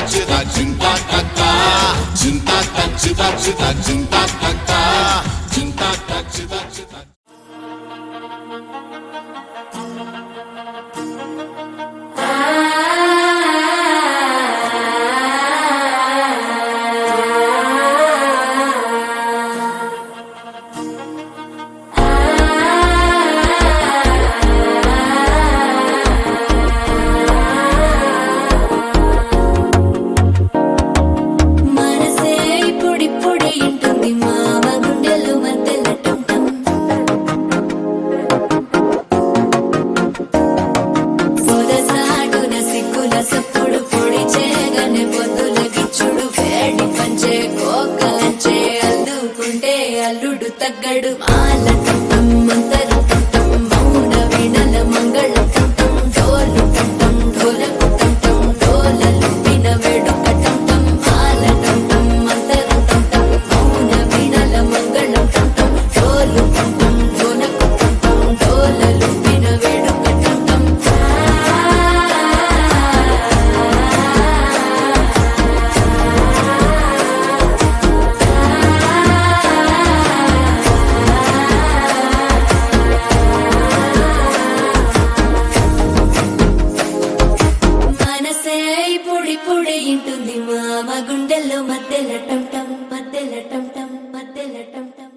chida jinta taka jinta tak chida chida jinta taka jinta tak chida chida అల్లుడు తగ్గడు మాల కంఠం మంతరం కంఠం మౌన వీణల మంగళం కంఠం డోలు కంఠం ఢోలకు కంఠం డోలలు విన వేడుక కంఠం మాల కంఠం మంతరం కంఠం మౌన వీణల మంగళం కంఠం డోలు కంఠం ఢోలకు కంఠం డోలలు విన వేడుక కంఠం పొడి ఇంటుంది మామ గుండెల్లో మధ్యల టంటం మధ్యల టంటం మధ్యల టంటం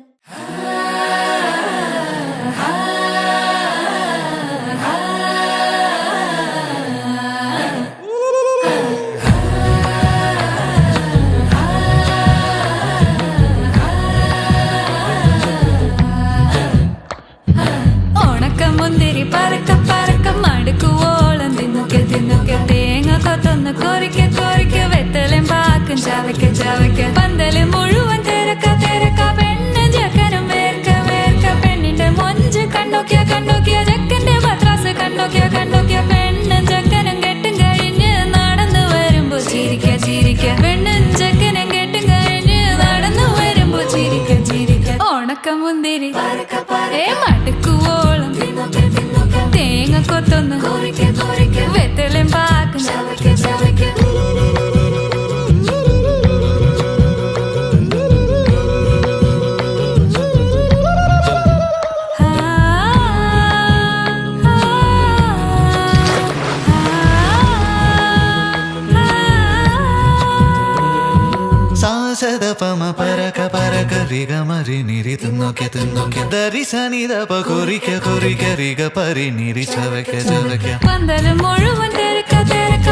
ഓണക്ക മുന്തിരി പറക്ക പറക്ക മടുക്കു ഓളം തിന്നുക്കെ തിന്നുക്കെ തേങ്ങ കൊത്തൊന്ന് കൊറിക്ക കൊറിക്ക വെത്തലും പാക്കും ചവയ്ക്ക ചവയ്ക്ക പന്തല് മുഴുവൻ തിരക്ക തിരക്ക പെണ്ണ് ജക്കനും വേർക്ക വേർക്ക പെണ്ണിന്റെ മൊഞ്ച് കണ്ടോക്കിയ കണ്ടോക്കിയ ജക്കന്റെ പത്രാസ് കണ്ടോക്കിയ കണ്ടോക്കിയ പെണ്ണും ജക്കനും കെട്ടും കഴിഞ്ഞ് നടന്നു വരുമ്പോ ചിരിക്ക ചിരിക്ക പെണ്ണും ജക്കനും കെട്ടും കഴിഞ്ഞ് നടന്നു വരുമ്പോ ചിരിക്ക ചിരിക്ക ഓണക്ക മുന്തിരി മടുക്കുവോളം തേങ്ങ കൊത്തൊന്ന് വെത്തലും പാക്കും ചവയ്ക്ക ചവയ്ക്ക సాసదపమ పరక పరక రిగ మరి నిరి తున్నొకె తున్నొకె దరి సని దప కొరిక కొరిక రిగ పరి నిరి చవక చవక പന്തല് മുഴുവൻ തിരക്ക തിരക്ക